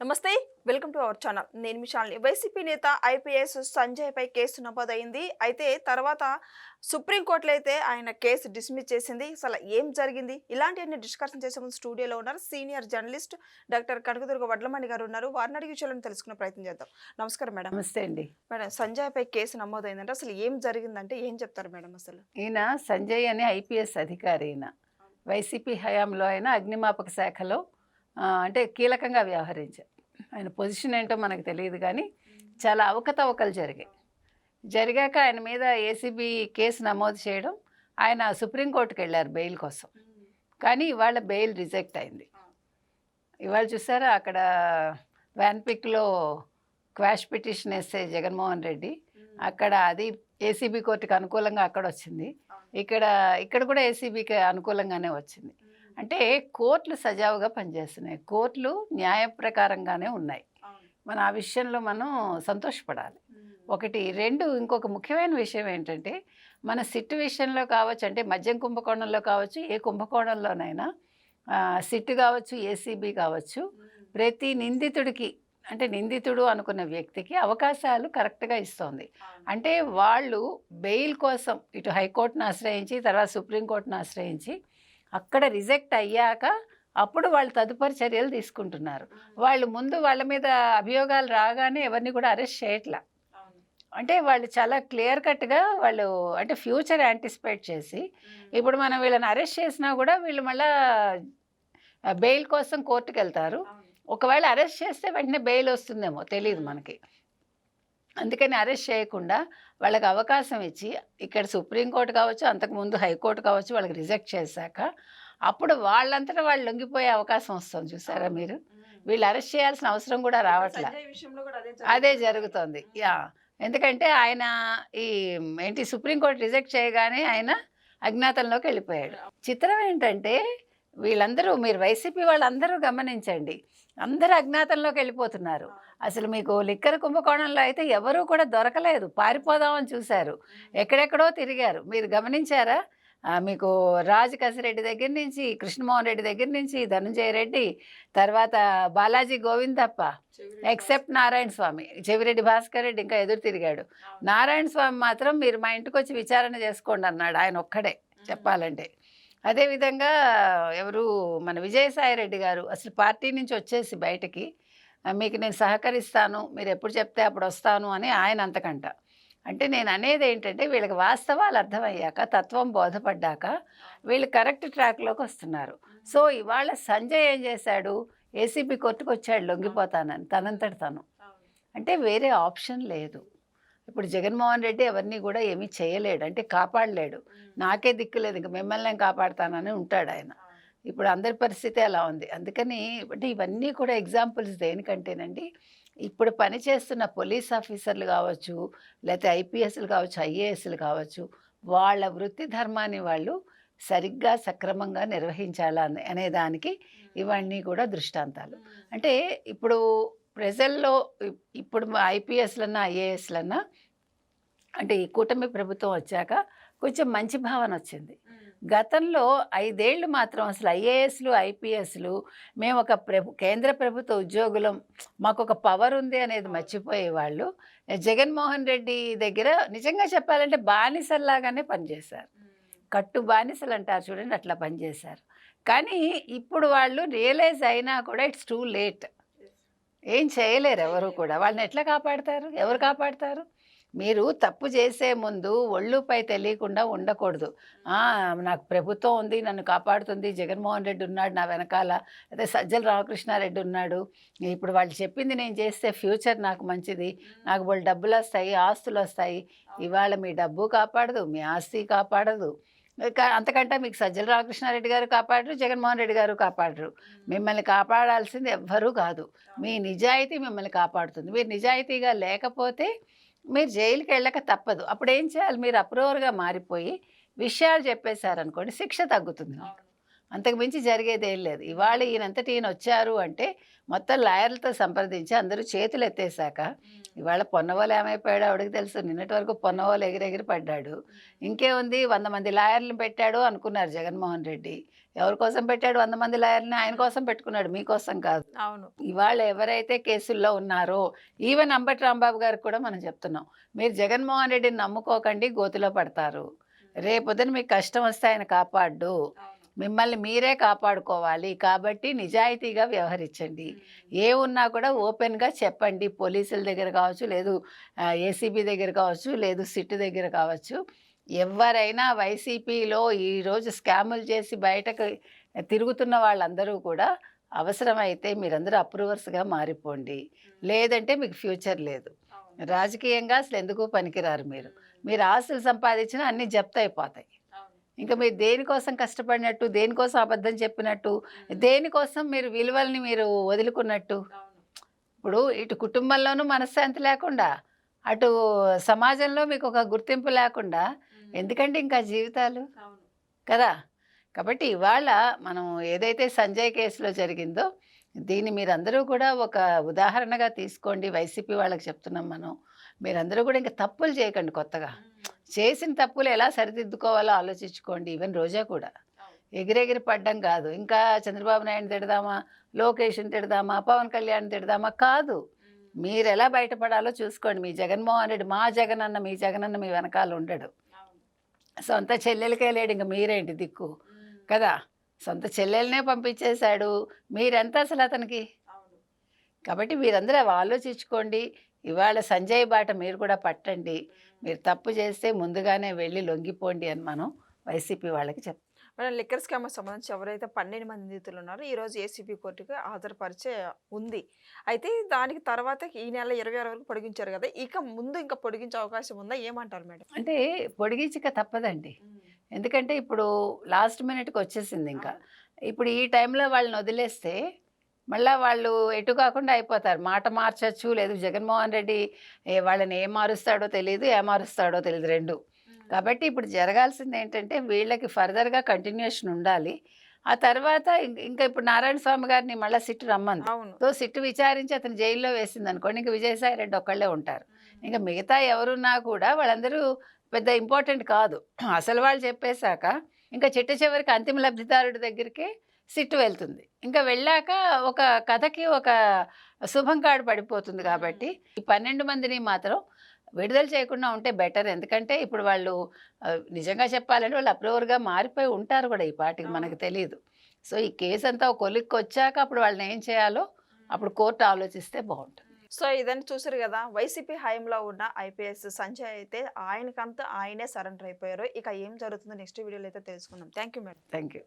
నమస్తే. Welcome to our channel. నేను మీ Shalini. YCP నేత ఐపీఎస్ సంజయ్‌పై కేసు నమోదైంది. అయితే తర్వాత సుప్రీంకోర్టులో అయితే ఆయన కేసు డిస్మిస్ చేసింది. అసలు ఏం జరిగింది? ఇలాంటివన్నీ డిస్కషన్ చేసే ముందు స్టూడియోలో ఉన్నారు senior journalist doctor Kanakadurga Vadlamani గారు ఉన్నారు. వారిని అడిగి విషయాలను తెలుసుకునే ప్రయత్నం చేద్దాం. నమస్కారం మేడం. నమస్తే అండి. మేడం, సంజయ్‌పై కేసు నమోదైందంటే అసలు ఏం జరిగిందంటే ఏం చెప్తారు మేడం అసలు? ఈయన సంజయ్ అనే ఐపీఎస్ అధికారి. ఈయన వైసీపీ హయాంలో ఆయన అగ్నిమాపక శాఖలో అంటే కీలకంగా వ్యవహరించారు. ఆయన పొజిషన్ ఏంటో మనకు తెలియదు, కానీ చాలా అవకతవకలు జరిగాక ఆయన మీద ఏసీబీ కేసు నమోదు చేయడం, ఆయన సుప్రీంకోర్టుకు వెళ్ళారు బెయిల్ కోసం. కానీ ఇవాళ బెయిల్ రిజెక్ట్ అయింది. ఇవాళ చూసారా, అక్కడ వ్యాన్పిక్లో క్వాష్ పిటిషన్ వేస్తే జగన్మోహన్ రెడ్డి, అక్కడ అది ఏసీబీ కోర్టుకు అనుకూలంగా అక్కడ వచ్చింది. ఇక్కడ కూడా ఏసీబీకి అనుకూలంగానే వచ్చింది. అంటే కోర్టులు సజావుగా పనిచేస్తున్నాయి, కోర్టులు న్యాయ ప్రకారంగానే ఉన్నాయి. మన ఆ విషయంలో మనం సంతోషపడాలి. ఒకటి. రెండు, ఇంకొక ముఖ్యమైన విషయం ఏంటంటే, మన సిట్టు విషయంలో కావచ్చు, అంటే మద్యం కుంభకోణంలో కావచ్చు, ఏ కుంభకోణంలోనైనా సిట్టు కావచ్చు, ఏసీబీ కావచ్చు, ప్రతి నిందితుడికి, అంటే నిందితుడు అనుకున్న వ్యక్తికి అవకాశాలు కరెక్ట్గా ఇస్తోంది. అంటే వాళ్ళు బెయిల్ కోసం ఇటు హైకోర్టును ఆశ్రయించి తర్వాత సుప్రీంకోర్టును ఆశ్రయించి అక్కడ రిజెక్ట్ అయ్యాక అప్పుడు వాళ్ళు తదుపరి చర్యలు తీసుకుంటున్నారు. వాళ్ళు ముందు వాళ్ళ మీద అభియోగాలు రాగానే ఎవరిని కూడా అరెస్ట్ చేయట్లా. అంటే వాళ్ళు చాలా క్లియర్ కట్గా వాళ్ళు అంటే ఫ్యూచర్ యాంటిసిపేట్ చేసి, ఇప్పుడు మనం వీళ్ళని అరెస్ట్ చేసినా కూడా వీళ్ళు మళ్ళీ బెయిల్ కోసం కోర్టుకు వెళ్తారు. ఒకవేళ అరెస్ట్ చేస్తే వెంటనే బెయిల్ వస్తుందేమో తెలియదు మనకి. అందుకని అరెస్ట్ చేయకుండా వాళ్ళకి అవకాశం ఇచ్చి, ఇక్కడ సుప్రీంకోర్టు కావచ్చు, అంతకుముందు హైకోర్టు కావచ్చు, వాళ్ళకి రిజెక్ట్ చేశాక అప్పుడు వాళ్ళంతటా వాళ్ళు లొంగిపోయే అవకాశం వస్తుంది. చూసారా మీరు, వీళ్ళు అరెస్ట్ చేయాల్సిన అవసరం కూడా రావట్లే. అదే జరుగుతుంది. ఎందుకంటే ఆయన సుప్రీంకోర్టు రిజెక్ట్ చేయగానే ఆయన అజ్ఞాతంలోకి వెళ్ళిపోయాడు. చిత్రం ఏంటంటే, వీళ్ళందరూ, మీరు వైసీపీ వాళ్ళందరూ గమనించండి, అందరూ అజ్ఞాతంలోకి వెళ్ళిపోతున్నారు. అసలు మీకు లిక్కర్ కుంభకోణంలో అయితే ఎవరూ కూడా దొరకలేదు, పారిపోదామని చూశారు, ఎక్కడెక్కడో తిరిగారు. మీరు గమనించారా? మీకు రాజు కసిరెడ్డి దగ్గర నుంచి, కృష్ణమోహన్ రెడ్డి దగ్గర నుంచి, ధనంజయ రెడ్డి, తర్వాత బాలాజీ గోవిందప్ప, ఎక్సెప్ట్ నారాయణ స్వామి, చెవిరెడ్డి భాస్కర్ రెడ్డి ఇంకా ఎదురు తిరిగాడు. నారాయణ స్వామి మాత్రం మీరు మా ఇంటికి వచ్చి విచారణ చేసుకోండి అన్నాడు, ఆయన ఒక్కడే చెప్పాలంటే. అదేవిధంగా ఎవరు, మన విజయసాయి రెడ్డి గారు అసలు పార్టీ నుంచి వచ్చేసి బయటకి, మీకు నేను సహకరిస్తాను, మీరు ఎప్పుడు చెప్తే అప్పుడు వస్తాను అని ఆయన అంతకంట. అంటే నేను అనేది ఏంటంటే, వీళ్ళకి వాస్తవాలు అర్థమయ్యాక, తత్వం బోధపడ్డాక వీళ్ళు కరెక్ట్ ట్రాక్లోకి వస్తున్నారు. సో ఇవాళ సంజయ్ ఏం చేశాడు, ఏసీబీ కోర్టుకు వచ్చాడు లొంగిపోతానని తనంతట తను. అంటే వేరే ఆప్షన్ లేదు. ఇప్పుడు జగన్మోహన్ రెడ్డి ఎవరిని కూడా ఏమీ చేయలేడు, అంటే కాపాడలేడు. నాకే దిక్కులేదు, ఇంక మిమ్మల్ని నేను కాపాడుతానని ఉంటాడు ఆయన. ఇప్పుడు అందరి పరిస్థితి అలా ఉంది. అందుకని అంటే ఇవన్నీ కూడా ఎగ్జాంపుల్స్ దేనికంటేనండి, ఇప్పుడు పనిచేస్తున్న పోలీస్ ఆఫీసర్లు కావచ్చు, లేకపోతే ఐపీఎస్లు కావచ్చు, ఐఏఎస్లు కావచ్చు, వాళ్ళ వృత్తి ధర్మాన్ని వాళ్ళు సరిగ్గా సక్రమంగా నిర్వహించాలా అనే దానికి ఇవన్నీ కూడా దృష్టాంతాలు. అంటే ఇప్పుడు ప్రజల్లో ఇప్పుడు ఐపీఎస్లన్నా ఐఏఎస్లన్నా అంటే ఈ కూటమి ప్రభుత్వం వచ్చాక కొంచెం మంచి భావన వచ్చింది. గతంలో 5 ఏళ్ళు మాత్రం అసలు ఐఏఎస్లు ఐపీఎస్లు మేము ఒక కేంద్ర ప్రభుత్వ ఉద్యోగులం, మాకు ఒక పవర్ ఉంది అనేది మర్చిపోయేవాళ్ళు. జగన్మోహన్ రెడ్డి దగ్గర నిజంగా చెప్పాలంటే బానిసల్లాగానే పనిచేశారు. కట్టు బానిసలు అంటారు చూడండి, అట్లా పనిచేశారు. కానీ ఇప్పుడు వాళ్ళు రియలైజ్ అయినా కూడా ఇట్స్ టూ లేట్. ఏం చేయలేరు ఎవరు కూడా. వాళ్ళని ఎట్లా కాపాడతారు? ఎవరు కాపాడతారు? మీరు తప్పు చేసే ముందు ఒళ్ళుపై తెలియకుండా ఉండకూడదు. నాకు ప్రభుత్వం ఉంది, నన్ను కాపాడుతుంది, జగన్మోహన్ రెడ్డి ఉన్నాడు నా వెనకాల, అదే సజ్జల రామకృష్ణారెడ్డి ఉన్నాడు, ఇప్పుడు వాళ్ళు చెప్పింది నేను చేస్తే ఫ్యూచర్ నాకు మంచిది, నాకు వాళ్ళు డబ్బులు వస్తాయి, ఆస్తులు వస్తాయి. ఇవాళ మీ డబ్బు కాపాడదు, మీ ఆస్తి కాపాడదు. అంతకంటే మీకు సజ్జల రామకృష్ణారెడ్డి గారు కాపాడరు, జగన్మోహన్ రెడ్డి గారు కాపాడరు. మిమ్మల్ని కాపాడాల్సింది ఎవ్వరూ కాదు, మీ నిజాయితీ మిమ్మల్ని కాపాడుతుంది. మీరు నిజాయితీగా లేకపోతే మీరు జైలుకి వెళ్ళక తప్పదు. అప్పుడు ఏం చేయాలి? మీరు అప్రూవర్గా మారిపోయి విషయాలు చెప్పేశారనుకోండి, శిక్ష తగ్గుతుంది. అంతకు మించి జరిగేది ఏం లేదు. ఇవాళ ఈయన వచ్చారు అంటే మొత్తం లాయర్లతో సంప్రదించి అందరూ చేతులు ఎత్తేసాక ఇవాళ పొన్నవాళ్ళు ఏమైపోయాడో ఆవిడకి తెలుసు. నిన్నటి వరకు పొన్నవాళ్ళు ఎగిరెగిరి పడ్డాడు. ఇంకేముంది 100 మంది లాయర్‌లని పెట్టాడు అనుకున్నారు జగన్మోహన్ రెడ్డి. ఎవరి కోసం పెట్టాడు 100 మంది లాయర్‌లని? ఆయన కోసం పెట్టుకున్నాడు. మీకోసం కాదు. అవును. ఇవాళ ఎవరైతే కేసుల్లో ఉన్నారో ఈవెన్ అంబటి రాంబాబు గారికి కూడా మనం చెప్తున్నాం. మీరు జగన్మోహన్ రెడ్డిని నమ్ముకోకండి, గోతిలో పడతారు. రేపొద్దున మీకు కష్టం వస్తే ఆయన కాపాడ్డు. మిమ్మల్ని మీరే కాపాడుకోవాలి. కాబట్టి నిజాయితీగా వ్యవహరించండి. ఏమున్నా కూడా ఓపెన్‌గా చెప్పండి. పోలీసుల దగ్గర కావచ్చు, లేదు ఏసీబీ దగ్గర కావచ్చు, లేదు సిట్ దగ్గర కావచ్చు. ఎవరైనా వైసీపీలో ఈరోజు స్కాములు చేసి బయటకు తిరుగుతున్న వాళ్ళందరూ కూడా అవసరమైతే మీరందరూ అప్రూవర్స్‌గా మారిపోండి. లేదంటే మీకు ఫ్యూచర్ లేదు. రాజకీయంగా అసలు ఎందుకు పనికిరారు మీరు. మీరు ఆస్తులు సంపాదించినా అన్నీ జప్తయిపోతాయి. ఇంకా మీరు దేనికోసం కష్టపడినట్టు, దేనికోసం అబద్ధం చెప్పినట్టు, దేనికోసం మీరు విలువల్ని మీరు వదులుకున్నట్టు. ఇప్పుడు ఇటు కుటుంబంలోనూ మనశ్శాంతి లేకుండా, అటు సమాజంలో మీకు ఒక గుర్తింపు లేకుండా ఎందుకంటే ఇంకా జీవితాలు కదా. కాబట్టి ఇవాళ మనం ఏదైతే సంజయ్ కేసులో జరిగిందో దీన్ని మీరందరూ కూడా ఒక ఉదాహరణగా తీసుకోండి. వైసీపీ వాళ్ళకి చెప్తున్నాం మనం. మీరందరూ కూడా ఇంకా తప్పులు చేయకండి కొత్తగా. చేసిన తప్పులు ఎలా సరిదిద్దుకోవాలో ఆలోచించుకోండి. ఈవెన్ రోజా కూడా ఎగిరెగిరి పడ్డం కాదు. ఇంకా చంద్రబాబు నాయుడు తిడదామా, లోకేష్ని తిడదామా, పవన్ కళ్యాణ్ తిడదామా కాదు. మీరు ఎలా బయటపడాలో చూసుకోండి. మీ జగన్మోహన్ రెడ్డి మా జగనన్న, మీ జగనన్న మీ వెనకాల ఉండడు. సొంత చెల్లెలకే లేడు, ఇంక మీరేంటి దిక్కు కదా. సొంత చెల్లెలనే పంపించేశాడు, మీరెంత అసలు అతనికి. కాబట్టి మీరందరూ అవి ఆలోచించుకోండి. ఇవాళ సంజయ్ బాట మీరు కూడా పట్టండి. మీరు తప్పు చేస్తే ముందుగానే వెళ్ళి లొంగిపోండి అని మనం వైసీపీ వాళ్ళకి చెప్తాం. మేడం, లిక్కర్ స్కామ్ సంబంధించి ఎవరైతే 12 మంది నిందితులు ఉన్నారో ఈరోజు ఏసీబీ కోర్టుకు హాజరుపరిచే ఉంది. అయితే దానికి తర్వాత ఈ నెల 26 వరకు పొడిగించారు కదా, ఇక ముందు ఇంకా పొడిగించే అవకాశం ఉందా? ఏమంటారు మేడం? అంటే పొడిగించక తప్పదండి. ఎందుకంటే ఇప్పుడు లాస్ట్ మినిట్కి వచ్చేసింది ఇంకా. ఇప్పుడు ఈ టైంలో వాళ్ళని వదిలేస్తే మళ్ళీ వాళ్ళు ఎటు కాకుండా అయిపోతారు. మాట మార్చచ్చు, లేదు జగన్మోహన్ రెడ్డి వాళ్ళని ఏం మారుస్తాడో తెలియదు, ఏమారుస్తాడో తెలియదు రెండు. కాబట్టి ఇప్పుడు జరగాల్సింది ఏంటంటే వీళ్ళకి ఫర్దర్గా కంటిన్యూషన్ ఉండాలి. ఆ తర్వాత ఇంకా ఇప్పుడు నారాయణ స్వామి గారిని మళ్ళీ సిట్టు రమ్మంది. అవును. సో సిట్టు విచారించి అతను జైల్లో వేసింది అనుకోండి, ఇంకా విజయసాయి రెడ్డి ఒక్కళ్ళే ఉంటారు. ఇంకా మిగతా ఎవరున్నా కూడా వాళ్ళందరూ పెద్ద ఇంపార్టెంట్ కాదు. అసలు వాళ్ళు చెప్పేశాక ఇంకా చిట్ట చివరికి అంతిమ లబ్ధిదారుడి దగ్గరికి సిట్టు వెళ్తుంది. ఇంకా వెళ్ళాక ఒక కథకి ఒక శుభం కాడు పడిపోతుంది. కాబట్టి ఈ 12 మందిని మాత్రం విడుదల చేయకుండా ఉంటే బెటర్. ఎందుకంటే ఇప్పుడు వాళ్ళు నిజంగా చెప్పాలంటే వాళ్ళు అప్రూవర్గా మారిపోయి ఉంటారు కూడా ఈ పార్టీకి, మనకు తెలియదు. సో ఈ కేసు అంతా ఒక కొలిక్కి వచ్చాక అప్పుడు వాళ్ళని ఏం చేయాలో అప్పుడు కోర్టు ఆలోచిస్తే బాగుంటుంది. సో ఇదని చూసారు కదా, వైసీపీ హయాంలో ఉన్న ఐపీఎస్ సంజయ్ అయితే ఆయనకంతా ఆయనే సరెండర్ అయిపోయారు. ఇక ఏం జరుగుతుందో నెక్స్ట్ వీడియోలో అయితే తెలుసుకుందాం. Thank you madam. Thank you.